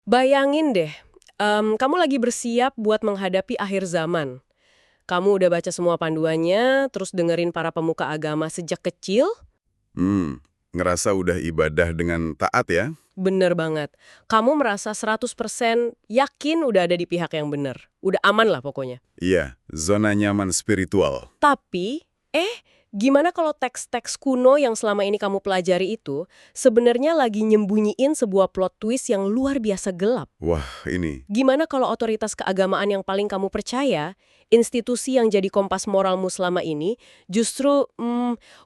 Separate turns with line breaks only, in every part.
Bayangin deh, kamu lagi bersiap buat menghadapi akhir zaman. Kamu udah baca semua panduannya, terus dengerin para pemuka agama sejak kecil?
Hmm, ngerasa udah ibadah dengan taat ya?
Bener banget. Kamu merasa 100% yakin udah ada di pihak yang bener. Udah aman lah pokoknya.
Iya, zona nyaman spiritual.
Tapi, gimana kalau teks-teks kuno yang selama ini kamu pelajari itu sebenarnya lagi nyembunyiin sebuah plot twist yang luar biasa gelap?
Wah, ini.
Gimana kalau otoritas keagamaan yang paling kamu percaya, institusi yang jadi kompas moralmu selama ini, justru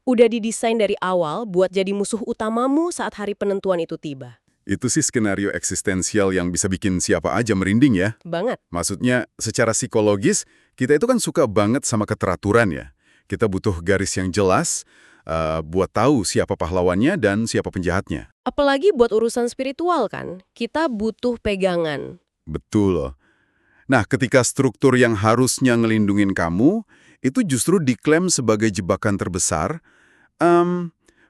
udah didesain dari awal buat jadi musuh utamamu saat hari penentuan itu tiba?
Itu sih skenario eksistensial yang bisa bikin siapa aja merinding ya.
Banget.
Maksudnya, secara psikologis, kita itu kan suka banget sama keteraturan ya. Kita butuh garis yang jelas, buat tahu siapa pahlawannya dan siapa penjahatnya.
Apalagi buat urusan spiritual kan, kita butuh pegangan.
Betul loh. Nah, ketika struktur yang harusnya ngelindungin kamu, itu justru diklaim sebagai jebakan terbesar,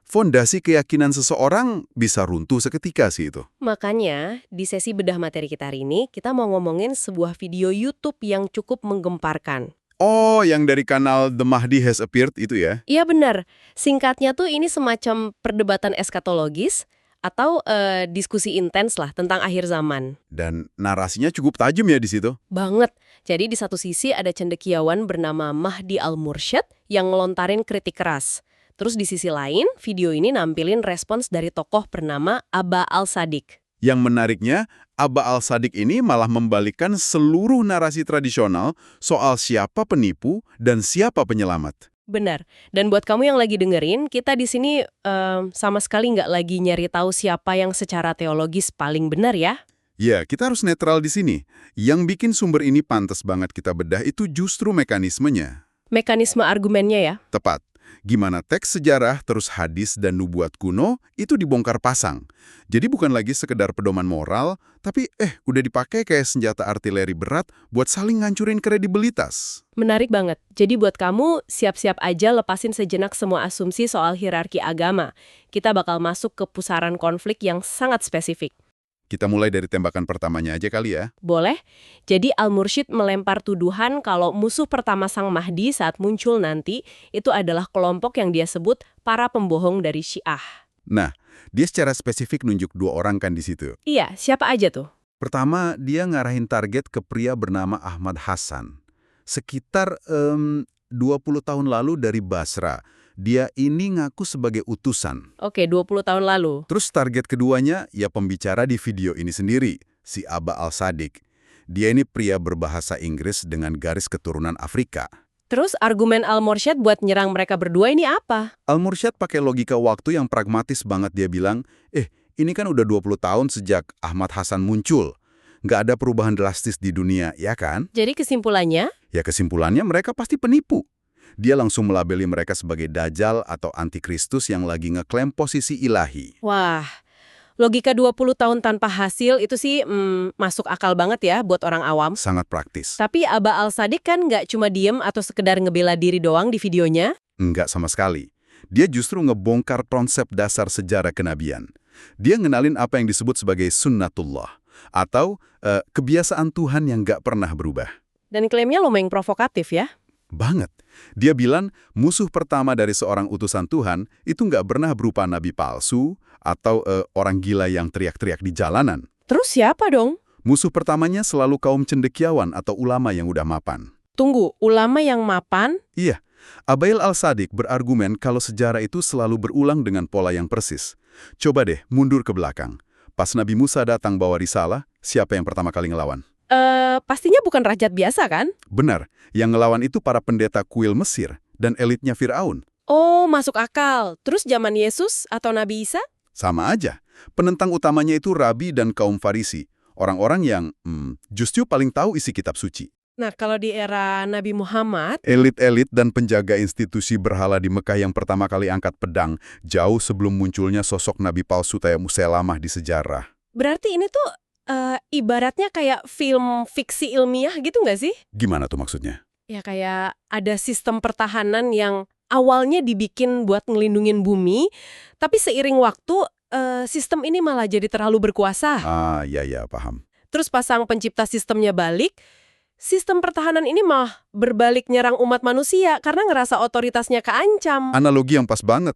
fondasi keyakinan seseorang bisa runtuh seketika sih itu.
Makanya, di sesi bedah materi kita hari ini, kita mau ngomongin sebuah video YouTube yang cukup menggemparkan.
Oh, yang dari kanal The Mahdi Has Appeared itu ya?
Iya benar, singkatnya tuh ini semacam perdebatan eskatologis atau diskusi intens lah tentang akhir zaman.
Dan narasinya cukup tajam ya di situ.
Banget. Jadi di satu sisi ada cendekiawan bernama Mahdi Al-Mursyad yang ngelontarin kritik keras. Terus di sisi lain, video ini nampilin respons dari tokoh bernama Aba Al-Sadiq.
Yang menariknya, Aba Al-Sadiq ini malah membalikkan seluruh narasi tradisional soal siapa penipu dan siapa penyelamat.
Benar. Dan buat kamu yang lagi dengerin, kita di sini sama sekali nggak lagi nyari tahu siapa yang secara teologis paling benar ya.
Ya, kita harus netral di sini. Yang bikin sumber ini pantas banget kita bedah itu justru mekanismenya.
Mekanisme argumennya ya.
Tepat. Gimana teks sejarah, terus hadis dan nubuat kuno itu dibongkar pasang. Jadi bukan lagi sekedar pedoman moral, tapi udah dipakai kayak senjata artileri berat buat saling ngancurin kredibilitas.
Menarik banget. Jadi buat kamu, siap-siap aja lepasin sejenak semua asumsi soal hierarki agama. Kita bakal masuk ke pusaran konflik yang sangat spesifik.
Kita mulai dari tembakan pertamanya aja kali ya.
Boleh? Jadi Al-Mursyid melempar tuduhan kalau musuh pertama Sang Mahdi saat muncul nanti itu adalah kelompok yang dia sebut para pembohong dari Syiah.
Nah, dia secara spesifik nunjuk dua orang kan di situ.
Iya, siapa aja tuh?
Pertama, dia ngarahin target ke pria bernama Ahmad Hasan. Sekitar 20 tahun lalu dari Basra. Dia ini ngaku sebagai utusan.
Oke, 20 tahun lalu.
Terus target keduanya, ya pembicara di video ini sendiri, si Aba Al-Sadiq. Dia ini pria berbahasa Inggris dengan garis keturunan Afrika.
Terus argumen Al-Mursyid buat nyerang mereka berdua ini apa?
Al-Mursyid pakai logika waktu yang pragmatis banget. Dia bilang, ini kan udah 20 tahun sejak Ahmad Hasan muncul. Nggak ada perubahan drastis di dunia, ya kan?
Jadi kesimpulannya?
Ya kesimpulannya mereka pasti penipu. Dia langsung melabeli mereka sebagai Dajjal atau Antikristus yang lagi ngeklaim posisi ilahi.
Wah, logika 20 tahun tanpa hasil itu sih masuk akal banget ya buat orang awam.
Sangat praktis.
Tapi Aba Al-Sadiq kan nggak cuma diem atau sekedar ngebela diri doang di videonya.
Enggak sama sekali. Dia justru ngebongkar konsep dasar sejarah kenabian. Dia ngenalin apa yang disebut sebagai sunnatullah, atau kebiasaan Tuhan yang nggak pernah berubah.
Dan klaimnya lumayan provokatif ya.
Banget. Dia bilang musuh pertama dari seorang utusan Tuhan itu nggak pernah berupa nabi palsu atau orang gila yang teriak-teriak di jalanan.
Terus siapa dong?
Musuh pertamanya selalu kaum cendekiawan atau ulama yang udah mapan.
Tunggu, ulama yang mapan?
Iya, Abail Al-Sadiq berargumen kalau sejarah itu selalu berulang dengan pola yang persis. Coba deh mundur ke belakang. Pas Nabi Musa datang bawa risalah, siapa yang pertama kali ngelawan?
Pastinya bukan rajat biasa kan?
Benar, yang ngelawan itu para pendeta kuil Mesir dan elitnya Fir'aun.
Oh, masuk akal. Terus zaman Yesus atau Nabi Isa?
Sama aja. Penentang utamanya itu Rabi dan kaum Farisi. Orang-orang yang justru paling tahu isi kitab suci.
Nah, kalau di era Nabi Muhammad,
Elit-elit dan penjaga institusi berhala di Mekah yang pertama kali angkat pedang, jauh sebelum munculnya sosok Nabi palsu kayak Musailamah di sejarah.
berarti ini tuh ibaratnya kayak film fiksi ilmiah gitu nggak sih?
Gimana tuh maksudnya?
Ya kayak ada sistem pertahanan yang awalnya dibikin buat ngelindungin bumi, tapi seiring waktu sistem ini malah jadi terlalu berkuasa.
Ah, ya, paham.
Terus pasang pencipta sistemnya balik, sistem pertahanan ini malah berbalik nyerang umat manusia karena ngerasa otoritasnya keancam.
Analogi yang pas banget.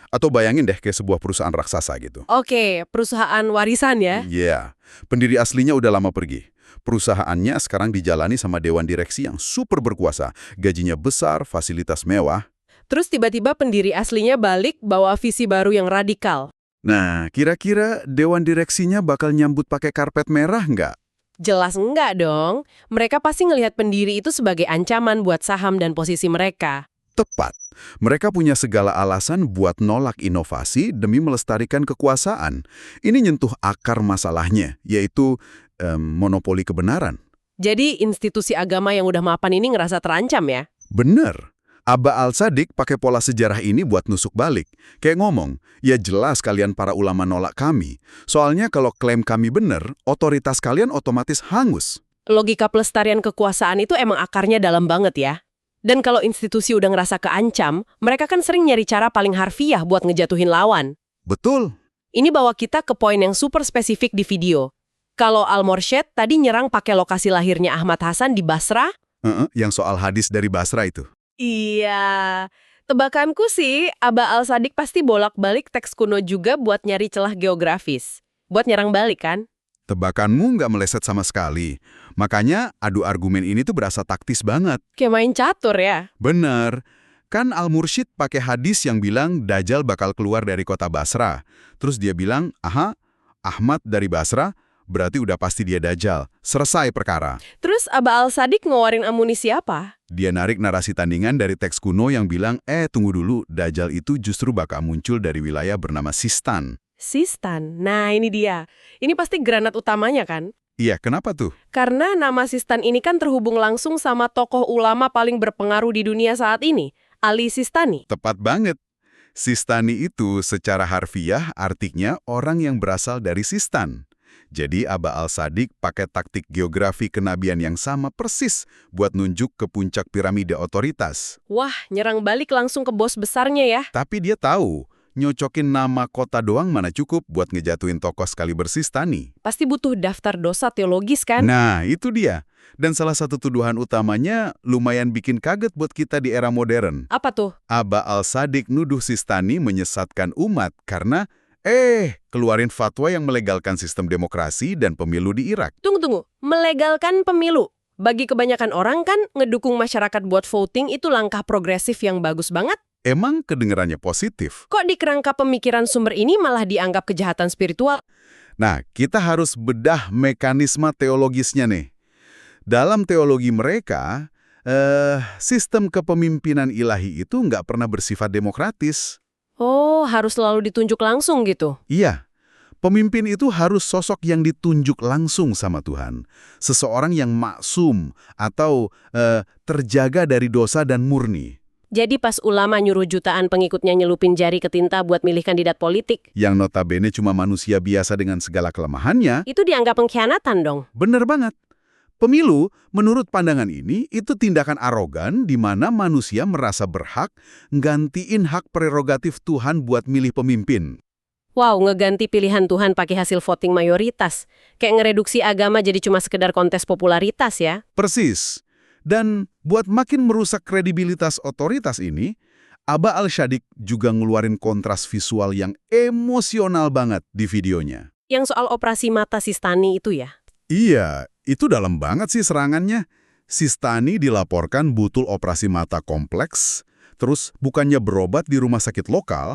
Atau bayangin deh kayak sebuah perusahaan raksasa gitu.
Oke, perusahaan warisan ya.
Iya, pendiri aslinya udah lama pergi. Perusahaannya sekarang dijalani sama dewan direksi yang super berkuasa. Gajinya besar, fasilitas mewah.
Terus tiba-tiba pendiri aslinya balik bawa visi baru yang radikal.
Nah, kira-kira dewan direksinya bakal nyambut pakai karpet merah nggak?
Jelas enggak dong. Mereka pasti ngelihat pendiri itu sebagai ancaman buat saham dan posisi mereka.
Tepat. Mereka punya segala alasan buat nolak inovasi demi melestarikan kekuasaan. Ini nyentuh akar masalahnya, yaitu monopoli kebenaran.
Jadi institusi agama yang udah mapan ini ngerasa terancam ya?
Bener. Aba Al-Sadiq pakai pola sejarah ini buat nusuk balik. Kayak ngomong, ya jelas kalian para ulama nolak kami. Soalnya kalau klaim kami bener, otoritas kalian otomatis hangus.
Logika pelestarian kekuasaan itu emang akarnya dalam banget ya. Dan kalau institusi udah ngerasa keancam, mereka kan sering nyari cara paling harfiah buat ngejatuhin lawan.
Betul.
Ini bawa kita ke poin yang super spesifik di video. Kalau Al-Mursyid tadi nyerang pakai lokasi lahirnya Ahmad Hasan di Basra.
Yang soal hadis dari Basra itu.
Iya. Tebakanku sih, Aba Al-Sadiq pasti bolak-balik teks kuno juga buat nyari celah geografis. Buat nyerang balik kan?
Tebakanmu nggak meleset sama sekali. Makanya adu argumen ini tuh berasa taktis banget.
Kayak main catur ya.
Bener. Kan Al-Mursyid pakai hadis yang bilang Dajjal bakal keluar dari kota Basra. Terus dia bilang, aha, Ahmad dari Basra, berarti udah pasti dia Dajjal. Selesai perkara.
Terus Aba Al-Sadiq ngeluarin amunisi apa?
Dia narik narasi tandingan dari teks kuno yang bilang, tunggu dulu, Dajjal itu justru bakal muncul dari wilayah bernama Sistan.
Sistan. Nah ini dia. Ini pasti granat utamanya kan?
Iya, kenapa tuh?
Karena nama Sistan ini kan terhubung langsung sama tokoh ulama paling berpengaruh di dunia saat ini, Ali Sistani.
Tepat banget. Sistani itu secara harfiah artinya orang yang berasal dari Sistan. Jadi Aba Al-Sadiq pakai taktik geografi kenabian yang sama persis buat nunjuk ke puncak piramida otoritas.
Wah, nyerang balik langsung ke bos besarnya ya.
Tapi dia tahu, nyocokin nama kota doang mana cukup buat ngejatuhin tokoh sekaliber Sistani.
Pasti butuh daftar dosa teologis kan?
Nah, itu dia. Dan salah satu tuduhan utamanya lumayan bikin kaget buat kita di era modern.
Apa tuh?
Aba Al-Sadiq nuduh Sistani menyesatkan umat karena keluarin fatwa yang melegalkan sistem demokrasi dan pemilu di Irak.
Tunggu. Melegalkan pemilu. Bagi kebanyakan orang kan, ngedukung masyarakat buat voting itu langkah progresif yang bagus banget.
Emang kedengerannya positif.
Kok di kerangka pemikiran sumber ini malah dianggap kejahatan spiritual?
Nah, kita harus bedah mekanisme teologisnya nih. Dalam teologi mereka, sistem kepemimpinan ilahi itu nggak pernah bersifat demokratis.
Oh, harus selalu ditunjuk langsung gitu?
Iya, pemimpin itu harus sosok yang ditunjuk langsung sama Tuhan. Seseorang yang maksum atau terjaga dari dosa dan murni.
Jadi pas ulama nyuruh jutaan pengikutnya nyelupin jari ke tinta buat milih kandidat politik,
Yang notabene cuma manusia biasa dengan segala kelemahannya,
itu dianggap pengkhianatan dong.
bener banget. Pemilu, menurut pandangan ini, itu tindakan arogan di mana manusia merasa berhak nggantiin hak prerogatif Tuhan buat milih pemimpin.
Wow, ngeganti pilihan Tuhan pakai hasil voting mayoritas. Kayak ngereduksi agama jadi cuma sekedar kontes popularitas ya.
Persis. Dan buat makin merusak kredibilitas otoritas ini, Aba Al-Sadiq juga ngeluarin kontras visual yang emosional banget di videonya.
Yang soal operasi mata Sistani itu ya.
Iya, itu dalam banget sih serangannya. Sistani dilaporkan butuh operasi mata kompleks, terus bukannya berobat di rumah sakit lokal,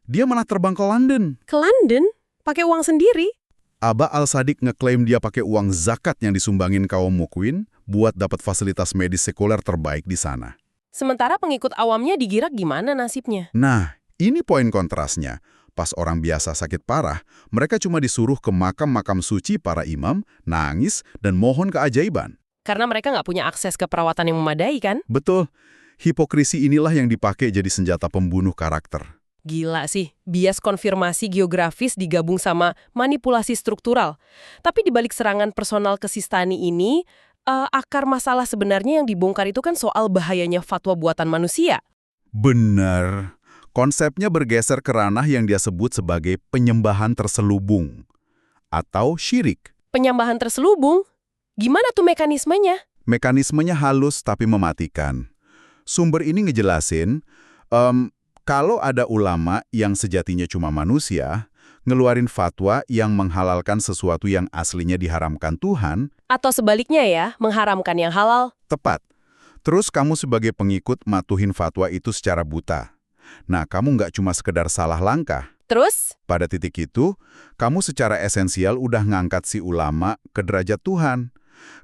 dia malah terbang ke London.
Ke London? Pakai uang sendiri?
Aba Al-Sadiq ngeklaim dia pakai uang zakat yang disumbangin kaum Mukwin buat dapat fasilitas medis sekuler terbaik di sana.
Sementara pengikut awamnya digirak gimana nasibnya?
Nah, ini poin kontrasnya. Pas orang biasa sakit parah, mereka cuma disuruh ke makam-makam suci para imam, nangis, dan mohon keajaiban.
Karena mereka nggak punya akses ke perawatan yang memadai kan?
Betul. Hipokrisi inilah yang dipakai jadi senjata pembunuh karakter.
Gila sih, bias konfirmasi geografis digabung sama manipulasi struktural. Tapi dibalik serangan personal ke Sistani ini, akar masalah sebenarnya yang dibongkar itu kan soal bahayanya fatwa buatan manusia.
Benar. Konsepnya bergeser ke ranah yang dia sebut sebagai penyembahan terselubung atau syirik.
Penyambahan terselubung? Gimana tuh mekanismenya?
Mekanismenya halus tapi mematikan. Sumber ini ngejelasin, kalau ada ulama yang sejatinya cuma manusia, ngeluarin fatwa yang menghalalkan sesuatu yang aslinya diharamkan Tuhan,
Atau sebaliknya ya, mengharamkan yang halal?
tepat. Terus kamu sebagai pengikut matuhin fatwa itu secara buta. Nah, kamu nggak cuma sekedar salah langkah.
Terus?
Pada titik itu, kamu secara esensial udah ngangkat si ulama ke derajat Tuhan.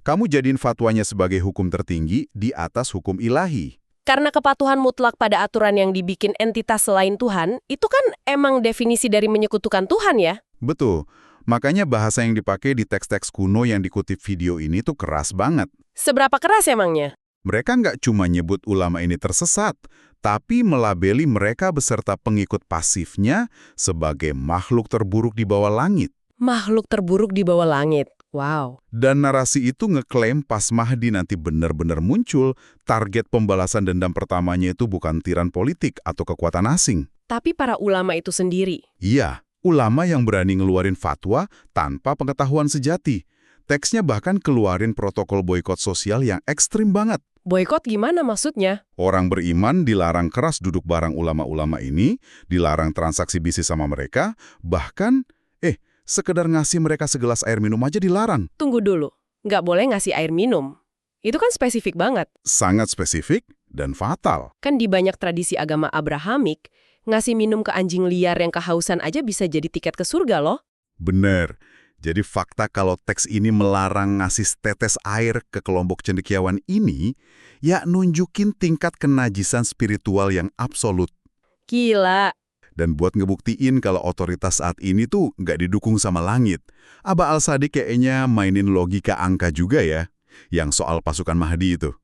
Kamu jadiin fatwanya sebagai hukum tertinggi di atas hukum ilahi.
Karena kepatuhan mutlak pada aturan yang dibikin entitas selain Tuhan, itu kan emang definisi dari menyekutukan Tuhan ya?
Betul. Makanya bahasa yang dipakai di teks-teks kuno yang dikutip video ini tuh keras banget.
Seberapa keras emangnya?
Mereka nggak cuma nyebut ulama ini tersesat, tapi melabeli mereka beserta pengikut pasifnya sebagai makhluk terburuk di bawah langit.
Makhluk terburuk di bawah langit. Wow.
Dan narasi itu ngeklaim pas Mahdi nanti benar-benar muncul, target pembalasan dendam pertamanya itu bukan tiran politik atau kekuatan asing.
Tapi para ulama itu sendiri.
Iya, ulama yang berani ngeluarin fatwa tanpa pengetahuan sejati. Teksnya bahkan keluarin protokol boikot sosial yang ekstrim banget.
Boykot gimana maksudnya?
Orang beriman dilarang keras duduk bareng ulama-ulama ini, dilarang transaksi bisnis sama mereka, bahkan, sekedar ngasih mereka segelas air minum aja dilarang.
Tunggu dulu. Nggak boleh ngasih air minum. Itu kan spesifik banget.
Sangat spesifik dan fatal.
Kan di banyak tradisi agama Abrahamik, ngasih minum ke anjing liar yang kehausan aja bisa jadi tiket ke surga loh.
Bener. Jadi fakta kalau teks ini melarang ngasih setetes air ke kelompok cendekiawan ini, ya nunjukin tingkat kenajisan spiritual yang absolut.
Gila.
Dan buat ngebuktiin kalau otoritas saat ini tuh nggak didukung sama langit, Aba Al-Sadiq kayaknya mainin logika angka juga ya, yang soal pasukan Mahdi itu.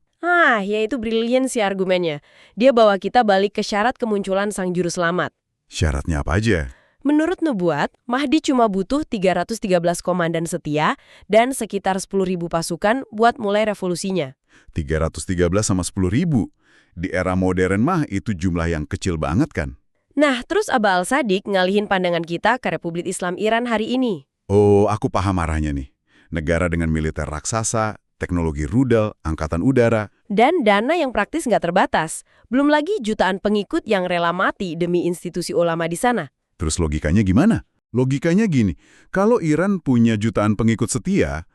Ya itu brilian sih argumennya. Dia bawa kita balik ke syarat kemunculan sang juru selamat.
Syaratnya apa aja?
Menurut nubuat, Mahdi cuma butuh 313 komandan setia dan sekitar 10.000 pasukan buat mulai revolusinya.
313 sama 10.000. Di era modern mah itu jumlah yang kecil banget kan?
Nah, terus Aba Al-Sadiq ngalihin pandangan kita ke Republik Islam Iran hari ini.
Oh, aku paham arahnya nih. Negara dengan militer raksasa, teknologi rudal, angkatan udara.
Dan dana yang praktis nggak terbatas. Belum lagi jutaan pengikut yang rela mati demi institusi ulama di sana.
Terus logikanya gimana? Logikanya gini, kalau Iran punya jutaan pengikut setia,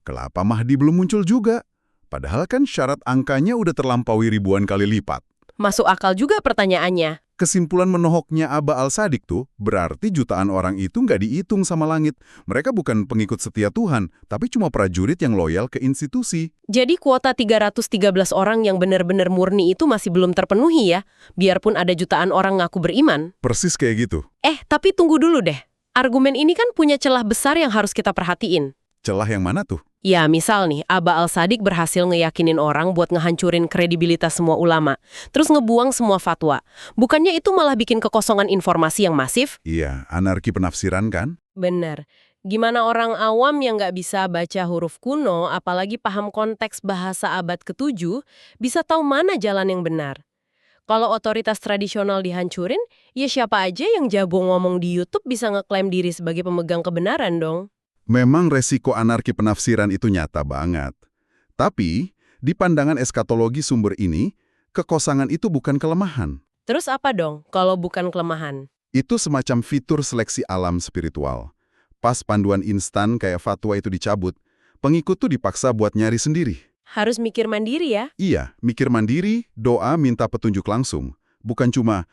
kenapa Mahdi belum muncul juga? Padahal kan syarat angkanya udah terlampaui ribuan kali lipat.
Masuk akal juga pertanyaannya.
Kesimpulan menohoknya Aba Al-Sadiq tuh, berarti jutaan orang itu nggak dihitung sama langit. Mereka bukan pengikut setia Tuhan, tapi cuma prajurit yang loyal ke institusi.
Jadi kuota 313 orang yang benar-benar murni itu masih belum terpenuhi ya, biarpun ada jutaan orang ngaku beriman.
Persis kayak gitu.
Tapi tunggu dulu deh. Argumen ini kan punya celah besar yang harus kita perhatiin.
Celah yang mana tuh?
Ya, misal nih, Aba Al-Sadiq berhasil ngeyakinin orang buat ngehancurin kredibilitas semua ulama, terus ngebuang semua fatwa. Bukannya itu malah bikin kekosongan informasi yang masif?
Iya, anarki penafsiran kan?
Bener. Gimana orang awam yang nggak bisa baca huruf kuno, apalagi paham konteks bahasa abad ke-7, bisa tahu mana jalan yang benar? Kalau otoritas tradisional dihancurin, ya siapa aja yang jago ngomong di YouTube bisa ngeklaim diri sebagai pemegang kebenaran dong.
Memang resiko anarki penafsiran itu nyata banget. Tapi, di pandangan eskatologi sumber ini, kekosongan itu bukan kelemahan.
Terus apa dong kalau bukan kelemahan?
Itu semacam fitur seleksi alam spiritual. Pas panduan instan kayak fatwa itu dicabut, pengikut tuh dipaksa buat nyari sendiri.
Harus mikir mandiri ya?
Iya, mikir mandiri, doa minta petunjuk langsung. Bukan cuma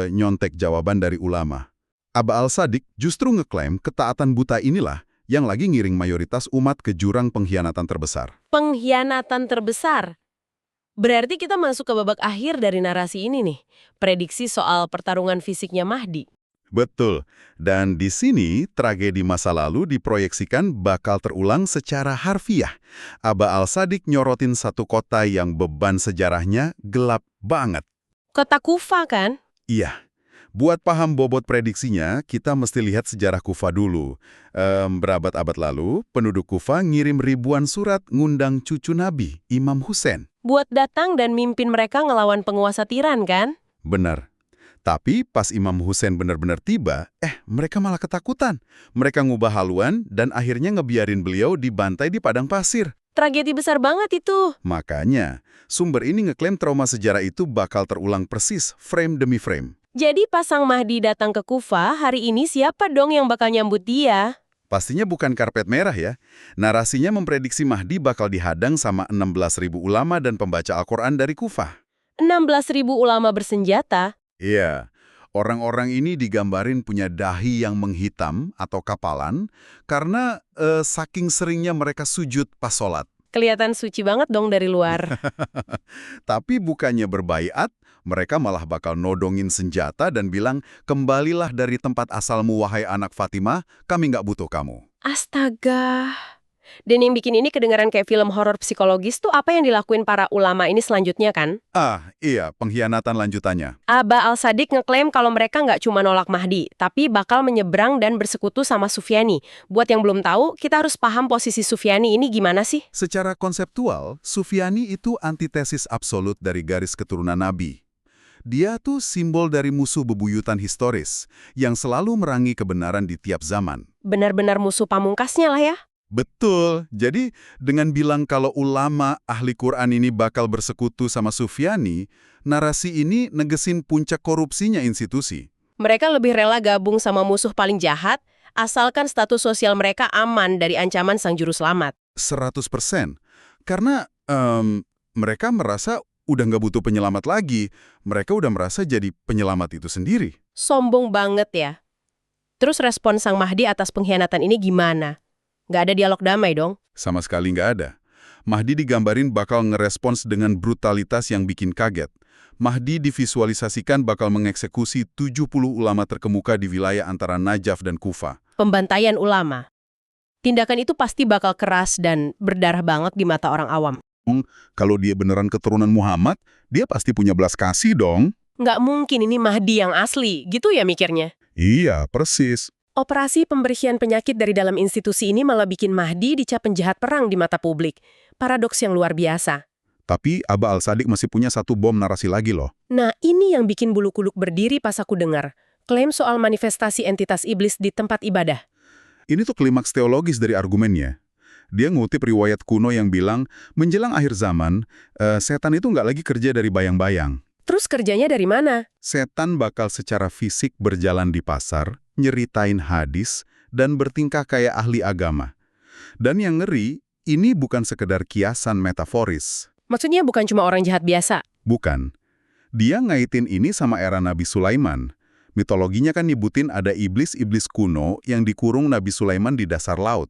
nyontek jawaban dari ulama. Aba Al-Sadiq justru ngeklaim ketaatan buta inilah yang lagi ngiring mayoritas umat ke jurang pengkhianatan terbesar.
Pengkhianatan terbesar? Berarti kita masuk ke babak akhir dari narasi ini nih. Prediksi soal pertarungan fisiknya Mahdi.
Betul. Dan di sini, tragedi masa lalu diproyeksikan bakal terulang secara harfiah. Aba Al-Sadiq nyorotin satu kota yang beban sejarahnya gelap banget.
Kota Kufa kan?
Iya. Buat paham bobot prediksinya, kita mesti lihat sejarah Kufa dulu. Berabad-abad lalu, penduduk Kufa ngirim ribuan surat ngundang cucu Nabi, Imam Hussein.
Buat datang dan mimpin mereka ngelawan penguasa tiran kan?
Benar. Tapi pas Imam Hussein benar-benar tiba, mereka malah ketakutan. Mereka ngubah haluan dan akhirnya ngebiarin beliau dibantai di padang pasir.
Tragedi besar banget itu.
Makanya, sumber ini ngeklaim trauma sejarah itu bakal terulang persis, frame demi frame.
Jadi pas Sang Mahdi datang ke Kufa, hari ini siapa dong yang bakal nyambut dia?
Pastinya bukan karpet merah ya. Narasinya memprediksi Mahdi bakal dihadang sama 16.000 ulama dan pembaca Al-Quran dari Kufah.
16.000 ulama bersenjata?
Iya, orang-orang ini digambarin punya dahi yang menghitam atau kapalan karena saking seringnya mereka sujud pas sholat.
Kelihatan suci banget dong dari luar.
Tapi bukannya berbaiat, mereka malah bakal nodongin senjata dan bilang, kembalilah dari tempat asalmu wahai anak Fatimah, kami nggak butuh kamu.
Astaga. Dan yang bikin ini kedengaran kayak film horor psikologis tuh apa yang dilakuin para ulama ini selanjutnya kan?
Iya, pengkhianatan lanjutannya.
Aba Al-Sadiq ngeklaim kalau mereka nggak cuma nolak Mahdi, tapi bakal menyeberang dan bersekutu sama Sufyani. Buat yang belum tahu, kita harus paham posisi Sufyani ini gimana sih?
Secara konseptual, Sufyani itu antitesis absolut dari garis keturunan Nabi. Dia tuh simbol dari musuh bebuyutan historis yang selalu merangi kebenaran di tiap zaman.
Benar-benar musuh pamungkasnya lah ya.
Betul. Jadi, dengan bilang kalau ulama ahli Quran ini bakal bersekutu sama Sufyani, narasi ini negesin puncak korupsinya institusi.
Mereka lebih rela gabung sama musuh paling jahat, asalkan status sosial mereka aman dari ancaman sang juru selamat.
100%. Karena mereka merasa udah nggak butuh penyelamat lagi. Mereka udah merasa jadi penyelamat itu sendiri.
Sombong banget ya. Terus respon Sang Mahdi atas pengkhianatan ini gimana? Nggak ada dialog damai dong?
Sama sekali nggak ada. Mahdi digambarin bakal ngerespons dengan brutalitas yang bikin kaget. Mahdi divisualisasikan bakal mengeksekusi 70 ulama terkemuka di wilayah antara Najaf dan Kufa.
Pembantaian ulama. Tindakan itu pasti bakal keras dan berdarah banget di mata orang awam.
Kalau dia beneran keturunan Muhammad, dia pasti punya belas kasih dong.
Nggak mungkin ini Mahdi yang asli, gitu ya mikirnya?
Iya, persis.
Operasi pembersihan penyakit dari dalam institusi ini malah bikin Mahdi dicap penjahat perang di mata publik. Paradoks yang luar biasa.
Tapi Aba Al-Sadiq masih punya satu bom narasi lagi loh.
Nah, ini yang bikin bulu kuduk berdiri pas aku dengar. Klaim soal manifestasi entitas iblis di tempat ibadah.
Ini tuh klimaks teologis dari argumennya. Dia ngutip riwayat kuno yang bilang, menjelang akhir zaman, setan itu nggak lagi kerja dari bayang-bayang.
Terus kerjanya dari mana?
Setan bakal secara fisik berjalan di pasar, nyeritain hadis, dan bertingkah kayak ahli agama. Dan yang ngeri, ini bukan sekedar kiasan metaforis.
Maksudnya bukan cuma orang jahat biasa.
Bukan. Dia ngaitin ini sama era Nabi Sulaiman. Mitologinya kan nyebutin ada iblis-iblis kuno yang dikurung Nabi Sulaiman di dasar laut.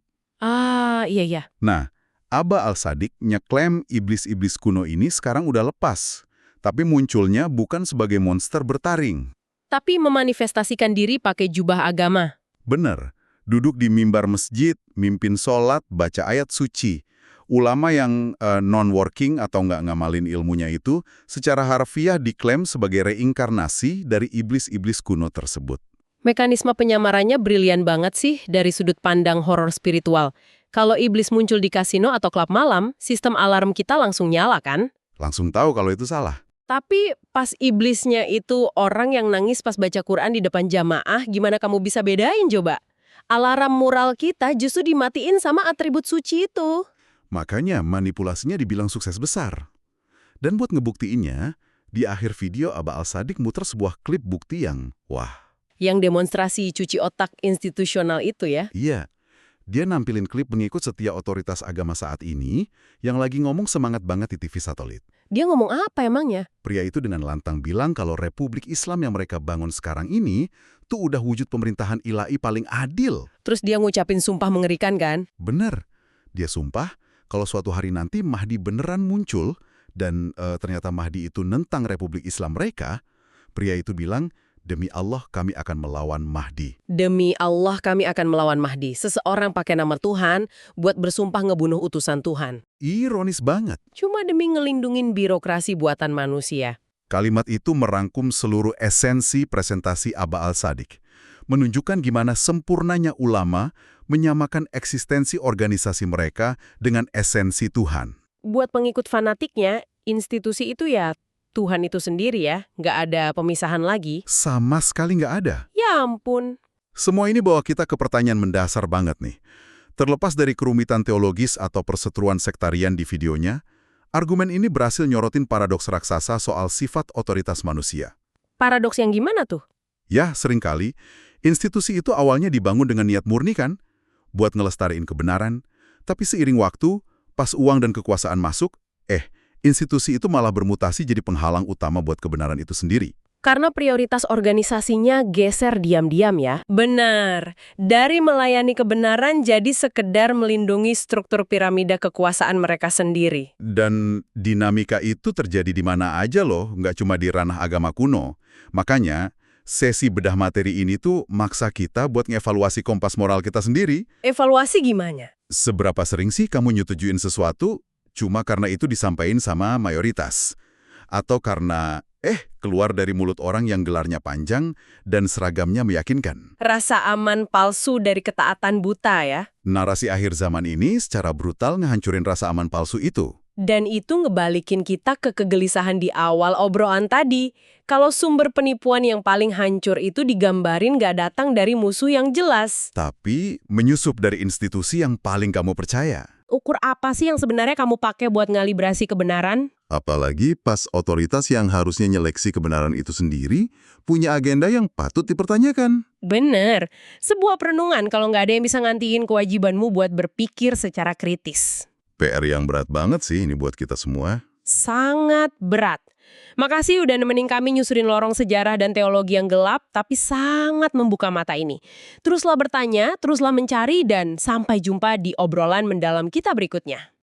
Iya.
Nah, Aba Al-Sadiq ngeklaim iblis-iblis kuno ini sekarang udah lepas. Tapi munculnya bukan sebagai monster bertaring.
Tapi memanifestasikan diri pakai jubah agama.
Bener, duduk di mimbar masjid, mimpin sholat, baca ayat suci. Ulama yang non-working atau nggak ngamalin ilmunya itu secara harfiah diklaim sebagai reinkarnasi dari iblis-iblis kuno tersebut.
Mekanisme penyamarannya brilian banget sih dari sudut pandang horor spiritual. Kalau iblis muncul di kasino atau klub malam, sistem alarm kita langsung nyala kan?
Langsung tahu kalau itu salah.
Tapi pas iblisnya itu orang yang nangis pas baca Quran di depan jamaah, gimana kamu bisa bedain coba? Alarm moral kita justru dimatiin sama atribut suci itu.
Makanya manipulasinya dibilang sukses besar. Dan buat ngebuktiinnya, di akhir video Aba Al-Sadiq muter sebuah klip bukti yang, wah.
Yang demonstrasi cuci otak institusional itu ya?
Iya. Dia nampilin klip pengikut setia otoritas agama saat ini yang lagi ngomong semangat banget di TV satelit.
Dia ngomong apa emangnya?
Pria itu dengan lantang bilang kalau Republik Islam yang mereka bangun sekarang ini tuh udah wujud pemerintahan ilahi paling adil.
Terus dia ngucapin sumpah mengerikan kan?
Bener. Dia sumpah kalau suatu hari nanti Mahdi beneran muncul dan ternyata Mahdi itu nentang Republik Islam mereka, pria itu bilang, demi Allah kami akan melawan Mahdi.
Demi Allah kami akan melawan Mahdi. Seseorang pakai nama Tuhan buat bersumpah ngebunuh utusan Tuhan.
Ironis banget.
Cuma demi ngelindungin birokrasi buatan manusia.
Kalimat itu merangkum seluruh esensi presentasi Aba Al-Sadiq. Menunjukkan gimana sempurnanya ulama menyamakan eksistensi organisasi mereka dengan esensi Tuhan.
Buat pengikut fanatiknya, institusi itu ya Tuhan itu sendiri ya, nggak ada pemisahan lagi.
Sama sekali nggak ada.
Ya ampun.
Semua ini bawa kita ke pertanyaan mendasar banget nih. Terlepas dari kerumitan teologis atau perseteruan sektarian di videonya, argumen ini berhasil nyorotin paradoks raksasa soal sifat otoritas manusia.
Paradoks yang gimana tuh?
Ya, seringkali, institusi itu awalnya dibangun dengan niat murni kan? Buat ngelestariin kebenaran. Tapi seiring waktu, pas uang dan kekuasaan masuk, institusi itu malah bermutasi jadi penghalang utama buat kebenaran itu sendiri.
Karena prioritas organisasinya geser diam-diam ya. Benar. Dari melayani kebenaran jadi sekedar melindungi struktur piramida kekuasaan mereka sendiri.
Dan dinamika itu terjadi di mana aja loh, nggak cuma di ranah agama kuno. Makanya, sesi bedah materi ini tuh maksa kita buat ngevaluasi kompas moral kita sendiri.
Evaluasi gimana?
Seberapa sering sih kamu nyetujuin sesuatu cuma karena itu disampaikan sama mayoritas? Atau karena, keluar dari mulut orang yang gelarnya panjang dan seragamnya meyakinkan?
Rasa aman palsu dari ketaatan buta ya.
Narasi akhir zaman ini secara brutal ngehancurin rasa aman palsu itu.
Dan itu ngebalikin kita ke kegelisahan di awal obrolan tadi. Kalau sumber penipuan yang paling hancur itu digambarin gak datang dari musuh yang jelas.
Tapi menyusup dari institusi yang paling kamu percaya.
Ukur apa sih yang sebenarnya kamu pakai buat ngalibrasi kebenaran?
Apalagi pas otoritas yang harusnya nyeleksi kebenaran itu sendiri punya agenda yang patut dipertanyakan.
Bener. Sebuah perenungan kalau nggak ada yang bisa ngantiin kewajibanmu buat berpikir secara kritis.
PR yang berat banget sih ini buat kita semua.
Sangat berat. Makasih udah nemenin kami nyusurin lorong sejarah dan teologi yang gelap, tapi sangat membuka mata ini. Teruslah bertanya, teruslah mencari, dan sampai jumpa di obrolan mendalam kita berikutnya.